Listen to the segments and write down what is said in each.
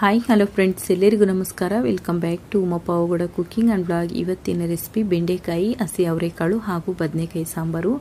Hi hello friends, ಎಲ್ಲರಿಗೂ ನಮಸ್ಕಾರ. Welcome back to Uma Pavagada cooking and blog. ಇವತ್ತಿನ ರೆಸಿಪಿ ಬೆಂಡೆಕಾಯಿ, ಹಸಿ ಅವರೆಕಾಳು ಹಾಗೂ ಬದನೆಕಾಯಿ ಸಾಂಬಾರು.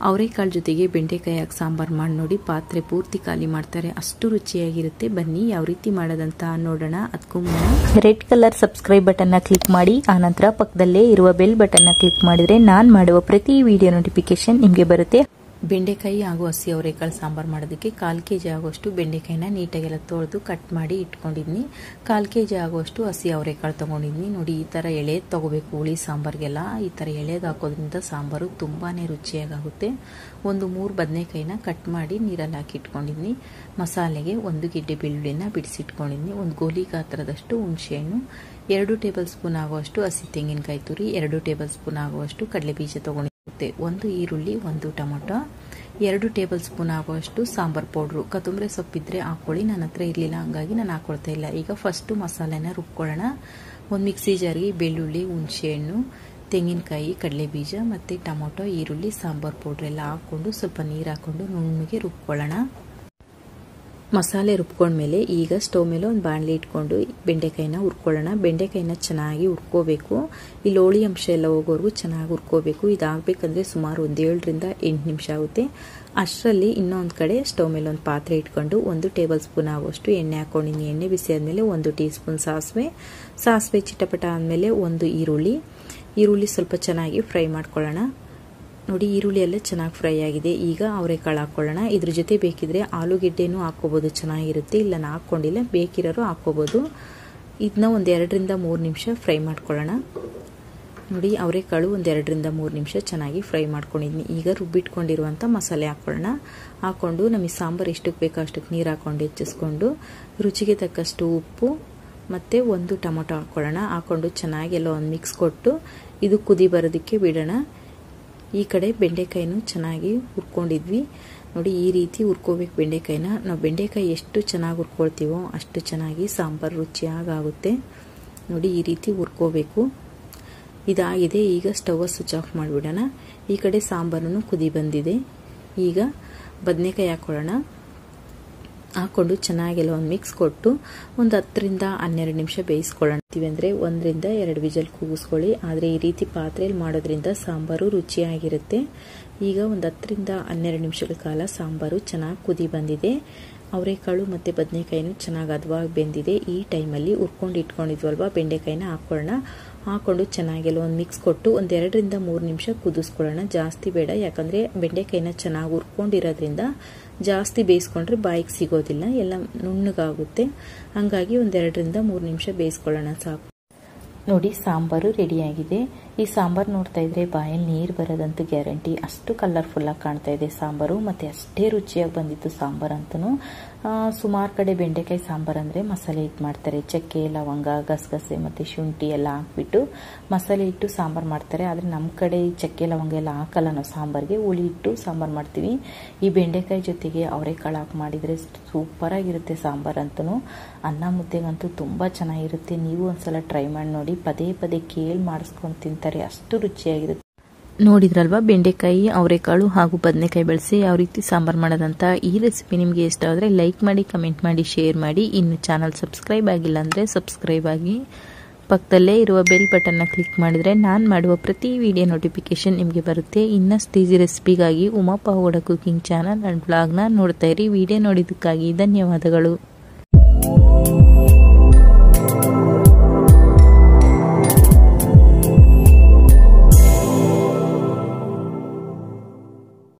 ಅವರೆಕಾಳು ಜೊತೆಗೆ ಬೆಂಡೆಕಾಯಿ ಹಾಕಿ ಸಾಂಬಾರು ಮಾಡಿ ನೋಡಿ, ಪಾತ್ರೆ ಪೂರ್ತಿ ಖಾಲಿ ಮಾಡ್ತಾರೆ, ಅಷ್ಟು ರುಚಿಯಾಗಿರುತ್ತೆ. ಬನ್ನಿ ಯಾವ ರೀತಿ ಮಾಡೋದಂತ ನೋಡೋಣ. ಅದಕ್ಕೂ ಮುನ್ನ ರೆಡ್ ಕಲರ್ ಸಬ್ಸ್ಕ್ರೈಬ್ ಬಟನ್ ನ ಕ್ಲಿಕ್ ಮಾಡಿ, ಆನಂತರ ಪಕ್ಕದಲ್ಲೇ ಇರುವ ಬೆಲ್ ಬಟನ್ ನ ಕ್ಲಿಕ್ ಮಾಡಿದ್ರೆ ನಾನು ಮಾಡುವ ಪ್ರತಿ ವಿಡಿಯೋ ನೋಟಿಫಿಕೇಶನ್ ನಿಮಗೆ ಬರುತ್ತೆ. ಬೆಂಡೆಕಾಯಿ ಹಾಗೂ ಹಸಿ ಅವರೆಕಾಳು ಸಾಂಬಾರು ಮಾಡೋದಕ್ಕೆ 1/4 kg ಆಗುವಷ್ಟು ಬೆಂಡೆಕಾಯಿನ ನೀಟಾಗೆಲ್ಲ ತೊಳೆದು ಕಟ್ ಮಾಡಿ ಇಟ್ಕೊಂಡಿದ್ನಿ. 1/4 kg ಆಗುವಷ್ಟು ಹಸಿ ಅವರೆಕಾಳು ತೊಗೊಂಡಿದ್ನಿ. ನೋಡಿ, ಈ ಥರ ಎಳೆದು ತೊಗೋಬೇಕು. ಹುಳಿ ಸಾಂಬಾರಿಗೆಲ್ಲ ಈ ಥರ ಎಳೆದು ಹಾಕೋದ್ರಿಂದ ಸಾಂಬಾರು ತುಂಬಾ ರುಚಿಯಾಗುತ್ತೆ. ಒಂದು 3 ಬದನೆಕಾಯಿನ ಕಟ್ ಮಾಡಿ ನೀರಲ್ಲಿ ಹಾಕಿ ಇಟ್ಕೊಂಡಿದ್ನಿ. ಮಸಾಲೆಗೆ 1 ಗೆಡ್ಡೆ ಬೆಳ್ಳುಳ್ಳಿನ ಬಿಡಿಸಿಟ್ಕೊಂಡಿದ್ನಿ. ಒಂದು ಗೋಲಿ ಗಾತ್ರದಷ್ಟು ಹುಣಸೆಹಣ್ಣು, 2 ಟೇಬಲ್ ಸ್ಪೂನ್ ಆಗುವಷ್ಟು ಹಸಿ ತೆಂಗಿನಕಾಯಿ ತುರಿ, 2 ಟೇಬಲ್ ಸ್ಪೂನ್ ಆಗುವಷ್ಟು ಕಡಲೆ ಬೀಜ ತೊಗೊಂಡಿದ್ದೆ. 1 ಈರುಳ್ಳಿ, 1 ಟೊಮೊಟೊ, 2 ಟೇಬಲ್ ಸ್ಪೂನ್ ಆಗುವಷ್ಟು ಸಾಂಬಾರ್ ಪೌಡ್ರು. ಕೊತ್ತಂಬರಿ ಸೊಪ್ಪಿದ್ರೆ ಹಾಕೊಳ್ಳಿ, ನನ್ನ ಹತ್ರ ಇರಲಿಲ್ಲ, ಹಂಗಾಗಿ ನಾನು ಹಾಕೊಳ್ತಾ ಇಲ್ಲ. ಈಗ ಫಸ್ಟು ಮಸಾಲೆನ ರುಬ್ಕೊಳ್ಳೋಣ. ಒಂದು ಮಿಕ್ಸಿ ಜಾರ್ಗೆ ಬೆಳ್ಳುಳ್ಳಿ, ಹುಣಸೆಹಣ್ಣು, ತೆಂಗಿನಕಾಯಿ, ಕಡಲೆ ಬೀಜ ಮತ್ತು ಟೊಮೊಟೊ, ಈರುಳ್ಳಿ, ಸಾಂಬಾರ್ ಪೌಡ್ರ್ ಎಲ್ಲ ಹಾಕ್ಕೊಂಡು ಸ್ವಲ್ಪ ನೀರು ಹಾಕ್ಕೊಂಡು ನುಣ್ಣಗೆ ರುಬ್ಕೊಳ್ಳೋಣ. ಮಸಾಲೆ ರುಬ್ಕೊಂಡ್ಮೇಲೆ ಈಗ ಸ್ಟವ್ ಮೇಲೆ ಒಂದು ಬಾಣಲಿ ಇಟ್ಕೊಂಡು ಬೆಂಡೆಕಾಯಿನ ಹುರ್ಕೊಳ್ಳೋಣ. ಬೆಂಡೆಕಾಯಿನ ಚೆನ್ನಾಗಿ ಹುರ್ಕೋಬೇಕು. ಇಲ್ಲಿ ಹೋಳಿ ಅಂಶ ಎಲ್ಲ ಹೋಗೋವರೆಗೂ ಚೆನ್ನಾಗಿ ಹುರ್ಕೋಬೇಕು. ಇದಾಗಬೇಕಂದ್ರೆ ಸುಮಾರು 7 ರಿಂದ 8 ನಿಮಿಷ ಆಗುತ್ತೆ. ಅಷ್ಟರಲ್ಲಿ ಇನ್ನೊಂದು ಕಡೆ ಸ್ಟವ್ ಮೇಲೆ ಒಂದು ಪಾತ್ರೆ ಇಟ್ಕೊಂಡು 1 ಟೇಬಲ್ ಸ್ಪೂನ್ ಆಗುವಷ್ಟು ಎಣ್ಣೆ ಹಾಕೊಂಡಿನಿ. ಎಣ್ಣೆ ಬಿಸಿ ಆದಮೇಲೆ 1 ಟೀ ಸ್ಪೂನ್ ಸಾಸಿವೆ ಚಿಟಪಟ ಆದಮೇಲೆ 1 ಈರುಳ್ಳಿ ಸ್ವಲ್ಪ ಚೆನ್ನಾಗಿ ಫ್ರೈ ಮಾಡ್ಕೊಳ್ಳೋಣ. ನೋಡಿ, ಈರುಳ್ಳಿ ಎಲ್ಲ ಚೆನ್ನಾಗಿ ಫ್ರೈ ಆಗಿದೆ. ಈಗ ಅವರೆಕಾಳು ಹಾಕ್ಕೊಳ್ಳೋಣ. ಇದ್ರ ಜೊತೆ ಬೇಕಿದ್ರೆ ಆಲೂಗೆಡ್ಡೆನೂ ಹಾಕ್ಕೋಬೋದು, ಚೆನ್ನಾಗಿರುತ್ತೆ. ಇಲ್ಲ ನಾನು ಹಾಕ್ಕೊಂಡಿಲ್ಲ, ಬೇಕಿರೋರು ಹಾಕ್ಕೋಬೋದು. ಇದನ್ನ 1 ರಿಂದ 3 ನಿಮಿಷ ಫ್ರೈ ಮಾಡ್ಕೊಳ್ಳೋಣ. ನೋಡಿ, ಅವರೆಕಾಳು 1 ರಿಂದ 3 ನಿಮಿಷ ಚೆನ್ನಾಗಿ ಫ್ರೈ ಮಾಡ್ಕೊಂಡಿದ್ನಿ. ಈಗ ರುಬ್ಬಿಟ್ಕೊಂಡಿರುವಂಥ ಮಸಾಲೆ ಹಾಕ್ಕೊಳ್ಳೋಣ. ಹಾಕ್ಕೊಂಡು ನಮಗೆ ಸಾಂಬಾರು ಎಷ್ಟಕ್ಕೆ ಬೇಕೋ ಅಷ್ಟಕ್ಕೆ ನೀರು ಹಾಕ್ಕೊಂಡು ಹೆಚ್ಚಿಸ್ಕೊಂಡು ರುಚಿಗೆ ತಕ್ಕಷ್ಟು ಉಪ್ಪು ಮತ್ತು 1 ಟೊಮೊಟೊ ಹಾಕ್ಕೊಳ್ಳೋಣ. ಹಾಕ್ಕೊಂಡು ಚೆನ್ನಾಗಿ ಎಲ್ಲ ಒಂದು ಮಿಕ್ಸ್ ಕೊಟ್ಟು ಇದು ಕುದಿ ಬರೋದಕ್ಕೆ ಬಿಡೋಣ. ಈ ಕಡೆ ಬೆಂಡೆಕಾಯಿನೂ ಚೆನ್ನಾಗಿ ಹುರ್ಕೊಂಡಿದ್ವಿ. ನೋಡಿ, ಈ ರೀತಿ ಹುರ್ಕೋಬೇಕು ಬೆಂಡೆಕಾಯಿನ. ನಾವು ಬೆಂಡೆಕಾಯಿ ಎಷ್ಟು ಚೆನ್ನಾಗಿ ಹುರ್ಕೊಳ್ತೀವೋ ಅಷ್ಟು ಚೆನ್ನಾಗಿ ಸಾಂಬಾರು ರುಚಿಯಾಗುತ್ತೆ. ನೋಡಿ, ಈ ರೀತಿ ಹುರ್ಕೋಬೇಕು. ಇದಾಗಿದೆ. ಈಗ ಸ್ಟವ್ ಸ್ವಿಚ್ ಆಫ್ ಮಾಡಿಬಿಡೋಣ. ಈ ಕಡೆ ಸಾಂಬಾರನ್ನು ಕುದಿ ಬಂದಿದೆ. ಈಗ ಬದನೆಕಾಯಿ ಹಾಕ್ಕೊಳ್ಳೋಣ. ಹಾಕ್ಕೊಂಡು ಚೆನ್ನಾಗೆಲ್ಲ ಒಂದು ಮಿಕ್ಸ್ ಕೊಟ್ಟು ಒಂದು 10 ರಿಂದ 12 ನಿಮಿಷ ಬೇಯಿಸ್ಕೊಳ್ಳೋಣ. ಅಂದರೆ 1 ರಿಂದ 2 ವಿಜಲ್ ಕೂಗಿಸ್ಕೊಳ್ಳಿ. ಆದರೆ ಈ ರೀತಿ ಪಾತ್ರೆಯಲ್ಲಿ ಮಾಡೋದ್ರಿಂದ ಸಾಂಬಾರು ರುಚಿಯಾಗಿರುತ್ತೆ. ಈಗ ಒಂದು 10 ರಿಂದ 12 ನಿಮಿಷಗಳ ಕಾಲ ಸಾಂಬಾರು ಚೆನ್ನಾಗಿ ಕುದಿ ಬಂದಿದೆ. ಅವರೆಕಾಳು ಮತ್ತು ಬದನೆಕಾಯಿನೂ ಚೆನ್ನಾಗಿ ಹದವಾಗಿ ಬೆಂದಿದೆ. ಈ ಟೈಮಲ್ಲಿ ಹುರ್ಕೊಂಡು ಇಟ್ಕೊಂಡಿದ್ವಲ್ವ ಬೆಂಡೆಕಾಯಿನ ಹಾಕ್ಕೊಳ್ಳೋಣ. ಹಾಕ್ಕೊಂಡು ಚೆನ್ನಾಗೆಲ್ಲ ಒಂದು ಮಿಕ್ಸ್ ಕೊಟ್ಟು 1 ರಿಂದ 3 ನಿಮಿಷ ಕುದಿಸ್ಕೊಳ್ಳೋಣ. ಜಾಸ್ತಿ ಬೇಡ, ಯಾಕಂದರೆ ಬೆಂಡೆಕಾಯಿನ ಚೆನ್ನಾಗಿ ಹುರ್ಕೊಂಡಿರೋದ್ರಿಂದ ಜಾಸ್ತಿ ಬೇಯಿಸ್ಕೊಂಡ್ರೆ ಬಾಯಿಗೆ ಸಿಗೋದಿಲ್ಲ, ಎಲ್ಲ ನುಣ್ಣಗಾಗುತ್ತೆ. ಹಾಗಾಗಿ 1 ರಿಂದ 3 ನಿಮಿಷ ಬೇಯಿಸ್ಕೊಳ್ಳೋಣ ಸಾಕು. ನೋಡಿ, ಸಾಂಬಾರು ರೆಡಿಯಾಗಿದೆ. ಈ ಸಾಂಬಾರು ನೋಡ್ತಾ ಇದ್ರೆ ಬಾಯಲ್ಲಿ ನೀರು ಬರೋದಂತೂ ಗ್ಯಾರಂಟಿ. ಅಷ್ಟು ಕಲರ್ಫುಲ್ಲಾಗಿ ಕಾಣ್ತಾ ಇದೆ ಸಾಂಬಾರು, ಮತ್ತು ಅಷ್ಟೇ ರುಚಿಯಾಗಿ ಬಂದಿತ್ತು ಸಾಂಬಾರು ಅಂತೂ. ಸುಮಾರು ಕಡೆ ಬೆಂಡೆಕಾಯಿ ಸಾಂಬಾರು ಅಂದರೆ ಮಸಾಲೆ ಇಟ್ಟು ಮಾಡ್ತಾರೆ. ಚಕ್ಕೆ, ಲವಂಗ, ಗಸಗಸೆ ಮತ್ತು ಶುಂಠಿ ಎಲ್ಲ ಹಾಕ್ಬಿಟ್ಟು ಮಸಾಲೆ ಇಟ್ಟು ಸಾಂಬಾರು ಮಾಡ್ತಾರೆ. ಆದರೆ ನಮ್ಮ ಕಡೆ ಈ ಚಕ್ಕೆ ಲವಂಗ ಎಲ್ಲ ಹಾಕಲ್ಲ. ನಾವು ಸಾಂಬಾರಿಗೆ ಹುಳಿ ಇಟ್ಟು ಸಾಂಬಾರು ಮಾಡ್ತೀವಿ. ಈ ಬೆಂಡೆಕಾಯಿ ಜೊತೆಗೆ ಅವರೆಕಾಳು ಹಾಕಿ ಮಾಡಿದರೆ ಸೂಪರಾಗಿರುತ್ತೆ ಸಾಂಬಾರು ಅಂತೂ. ಅನ್ನ ಮುದ್ದೆಗಂತೂ ತುಂಬ ಚೆನ್ನಾಗಿರುತ್ತೆ. ನೀವು ಒಂದ್ಸಲ ಟ್ರೈ ಮಾಡಿ ನೋಡಿ. ಪದೇ ಪದೇ ಕೇಳಿ ಮಾಡಿಸ್ಕೊಂಡು ತಿಂತಾರೆ, ಅಷ್ಟು ರುಚಿಯಾಗಿರುತ್ತೆ. ನೋಡಿದ್ರಲ್ವಾ, ಬೆಂಡೆಕಾಯಿ, ಅವರೆಕಾಳು ಹಾಗೂ ಬದನೆಕಾಯಿ ಬಳಸಿ ಯಾವ ರೀತಿ ಸಾಂಬಾರು ಮಾಡೋದಂತ. ಈ ರೆಸಿಪಿ ನಿಮಗೆ ಇಷ್ಟ ಆದರೆ ಲೈಕ್ ಮಾಡಿ, ಕಮೆಂಟ್ ಮಾಡಿ, ಶೇರ್ ಮಾಡಿ. ಇನ್ನು ಚಾನಲ್ ಸಬ್ಸ್ಕ್ರೈಬ್ ಆಗಿಲ್ಲ ಅಂದರೆ ಸಬ್ಸ್ಕ್ರೈಬ್ ಆಗಿ. ಪಕ್ಕದಲ್ಲೇ ಇರುವ ಬೆಲ್ ಬಟನ್ನ ಕ್ಲಿಕ್ ಮಾಡಿದರೆ ನಾನು ಮಾಡುವ ಪ್ರತಿ ವಿಡಿಯೋ ನೋಟಿಫಿಕೇಶನ್ ನಿಮಗೆ ಬರುತ್ತೆ. ಇನ್ನಷ್ಟು ಈಸಿ ರೆಸಿಪಿಗಾಗಿ Uma Pavagada cooking channel and ಬ್ಲಾಗ್ನ ನೋಡ್ತಾ ಇರಿ. ವಿಡಿಯೋ ನೋಡಿದ್ದಕ್ಕಾಗಿ ಧನ್ಯವಾದಗಳು.